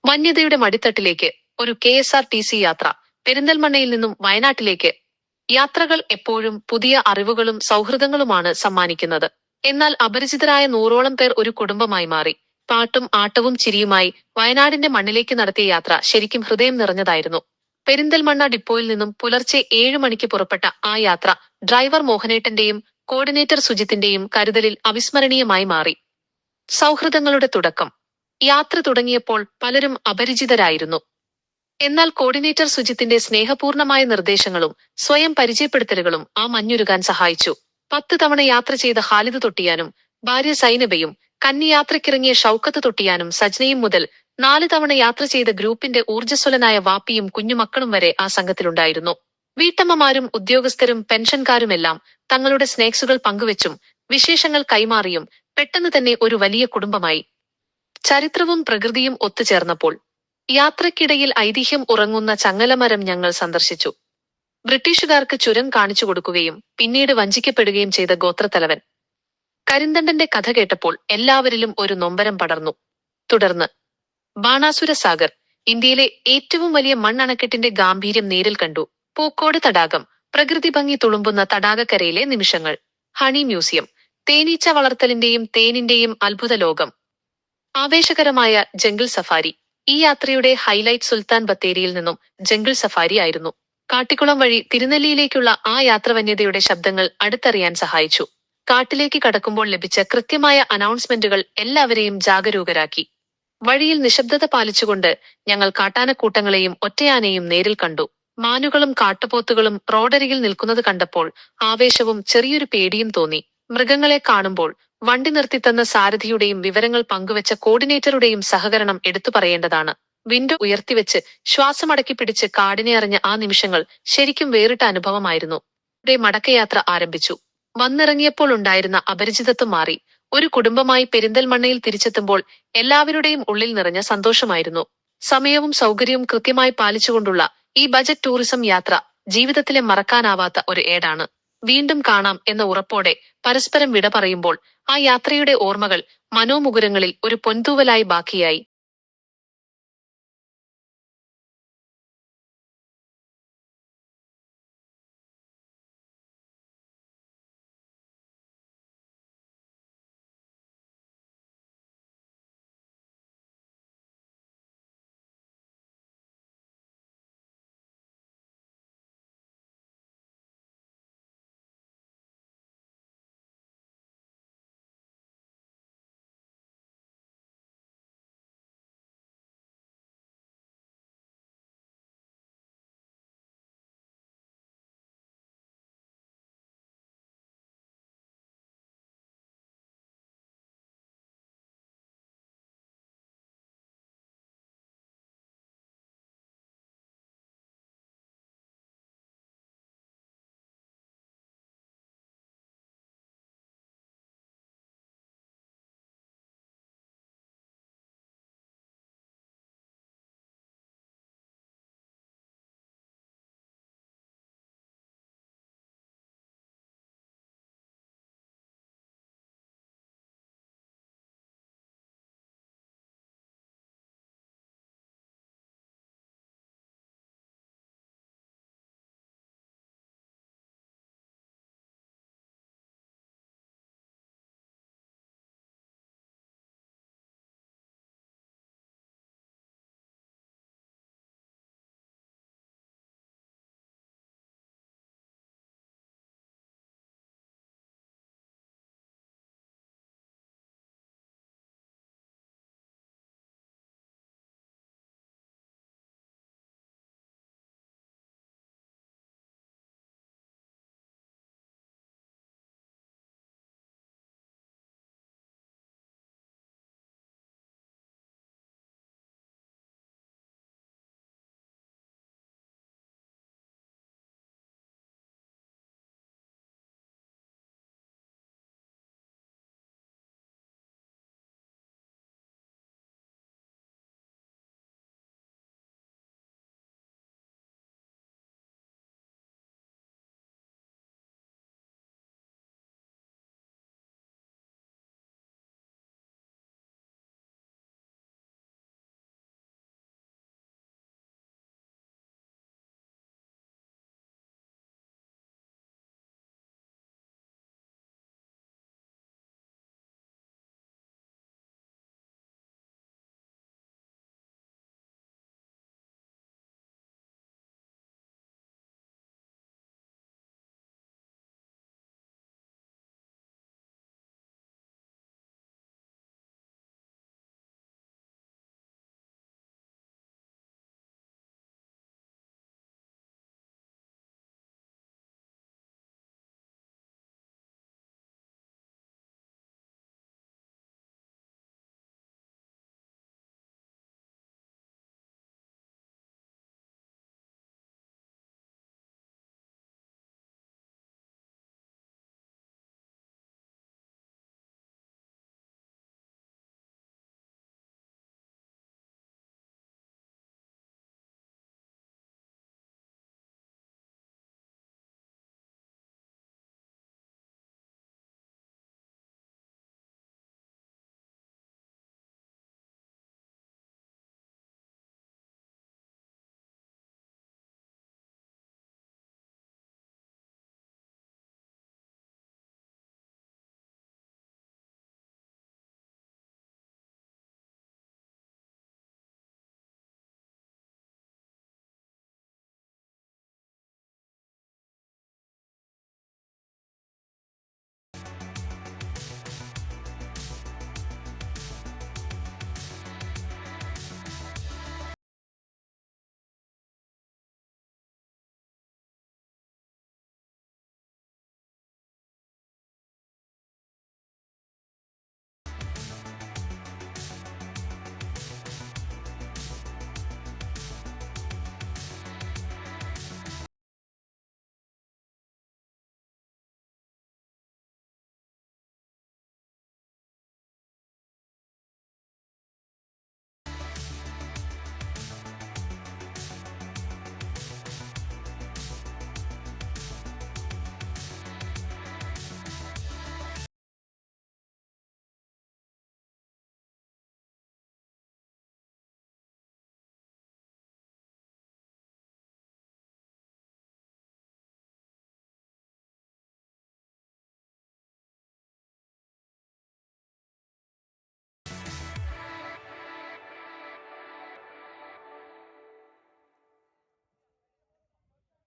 വന്യതയുടെ മടിത്തട്ടിലേക്ക് ഒരു KSRTC യാത്ര. പെരിന്തൽമണ്ണയിൽ നിന്നും വയനാട്ടിലേക്ക്. യാത്രകൾ എപ്പോഴും പുതിയ അറിവുകളും സൗഹൃദങ്ങളുമാണ് സമ്മാനിക്കുന്നത്. എന്നാൽ അപരിചിതരായ 100ഓളം പേർ ഒരു കുടുംബമായി മാറി. പാട്ടും ആട്ടവും ചിരിയുമായി വയനാടിന്റെ മണ്ണിലേക്ക് നടത്തിയ യാത്ര ശരിക്കും ഹൃദയം നിറഞ്ഞതായിരുന്നു. പെരിന്തൽമണ്ണ ഡിപ്പോയിൽ നിന്നും പുലർച്ചെ 7 മണിക്ക് പുറപ്പെട്ട ആ യാത്ര ഡ്രൈവർ മോഹനേട്ടന്റെയും കോർഡിനേറ്റർ സുജിത്തിന്റെയും കരുതലിൽ അവിസ്മരണീയമായി മാറി. സൗഹൃദങ്ങളുടെ തുടക്കം. യാത്ര തുടങ്ങിയപ്പോൾ പലരും അപരിചിതരായിരുന്നു. എന്നാൽ കോർഡിനേറ്റർ സുജിത്തിന്റെ സ്നേഹപൂർണമായ നിർദ്ദേശങ്ങളും സ്വയം പരിചയപ്പെടുത്തലുകളും ആ മഞ്ഞുരുകാൻ സഹായിച്ചു. 10 തവണ യാത്ര ചെയ്ത ഖാലിദ് തൊട്ടിയാനും ഭാര്യ സൈനബയും, കന്നി യാത്രക്കിറങ്ങിയ ഷൗക്കത്ത് തൊട്ടിയാനും സജ്നയും മുതൽ 4 തവണ യാത്ര ചെയ്ത ഗ്രൂപ്പിന്റെ ഊർജ്ജസ്വലനായ വാപ്പിയും കുഞ്ഞുമക്കളും വരെ ആ സംഘത്തിലുണ്ടായിരുന്നു. വീട്ടമ്മമാരും ഉദ്യോഗസ്ഥരും പെൻഷൻകാരുമെല്ലാം തങ്ങളുടെ സ്നേക്സുകൾ പങ്കുവെച്ചും വിശേഷങ്ങൾ കൈമാറിയും പെട്ടെന്ന് തന്നെ ഒരു വലിയ കുടുംബമായി. ചരിത്രവും പ്രകൃതിയും ഒത്തുചേർന്നപ്പോൾ. യാത്രക്കിടയിൽ ഐതിഹ്യം ഉറങ്ങുന്ന ചങ്ങലമരം ഞങ്ങൾ സന്ദർശിച്ചു. ബ്രിട്ടീഷുകാർക്ക് ചുരം കാണിച്ചു കൊടുക്കുകയും പിന്നീട് വഞ്ചിക്കപ്പെടുകയും ചെയ്ത ഗോത്രത്തലവൻ കരിന്തണ്ടന്റെ കഥ കേട്ടപ്പോൾ എല്ലാവരിലും ഒരു നൊമ്പരം പടർന്നു. തുടർന്ന് ബാണാസുര സാഗർ, ഇന്ത്യയിലെ ഏറ്റവും വലിയ മണ്ണണക്കെട്ടിന്റെ ഗാംഭീര്യം നേരിൽ കണ്ടു. പൂക്കോട് തടാകം, പ്രകൃതി ഭംഗി തുളുമ്പുന്ന തടാകക്കരയിലെ നിമിഷങ്ങൾ. ഹണി മ്യൂസിയം, തേനീച്ച വളർത്തലിന്റെയും തേനിന്റെയും അത്ഭുത ലോകം. ആവേശകരമായ ജംഗിൾ സഫാരി. ഈ യാത്രയുടെ ഹൈലൈറ്റ് സുൽത്താൻ ബത്തേരിയിൽ നിന്നും ജംഗിൾ സഫാരി ആയിരുന്നു. കാട്ടിക്കുളം വഴി തിരുനെല്ലിയിലേക്കുള്ള ആ യാത്രവന്യതയുടെ ശബ്ദങ്ങൾ അടുത്തറിയാൻ സഹായിച്ചു. കാട്ടിലേക്ക് കടക്കുമ്പോൾ ലഭിച്ച കൃത്യമായ അനൗൺസ്മെന്റുകൾ എല്ലാവരെയും ജാഗരൂകരാക്കി. വഴിയിൽ നിശബ്ദത പാലിച്ചുകൊണ്ട് ഞങ്ങൾ കാട്ടാനക്കൂട്ടങ്ങളെയും ഒറ്റയാനെയും നേരിൽ കണ്ടു. മാനുകളും കാട്ടുപോത്തുകളും റോഡരികിൽ നിൽക്കുന്നത് കണ്ടപ്പോൾ ആവേശവും ചെറിയൊരു പേടിയും തോന്നി. മൃഗങ്ങളെ കാണുമ്പോൾ വണ്ടി നിർത്തിത്തന്ന സാരഥിയുടെയും വിവരങ്ങൾ പങ്കുവെച്ച കോർഡിനേറ്ററുടെയും സഹകരണം എടുത്തു പറയേണ്ടതാണ്. വിൻഡോ ഉയർത്തിവെച്ച് ശ്വാസമടക്കി പിടിച്ച് കാടിനെ അറിഞ്ഞ ആ നിമിഷങ്ങൾ ശരിക്കും വേറിട്ട അനുഭവമായിരുന്നു. മടക്കയാത്ര ആരംഭിച്ചു. വന്നിറങ്ങിയപ്പോൾ ഉണ്ടായിരുന്ന അപരിചിതത്വം മാറി. ഒരു കുടുംബമായി പെരിന്തൽമണ്ണയിൽ തിരിച്ചെത്തുമ്പോൾ എല്ലാവരുടെയും ഉള്ളിൽ നിറഞ്ഞ സന്തോഷമായിരുന്നു. സമയവും സൗകര്യവും കൃത്യമായി പാലിച്ചുകൊണ്ടുള്ള ഈ ബജറ്റ് ടൂറിസം യാത്ര ജീവിതത്തിലെ മറക്കാനാവാത്ത ഒരു ഏടാണ്. വീണ്ടും കാണാം എന്ന ഉറപ്പോടെ പരസ്പരം വിട പറയുമ്പോൾ ആ യാത്രയുടെ ഓർമ്മകൾ മനോമുകുരങ്ങളിൽ ഒരു പൊൻതൂവലായി ബാക്കിയായി.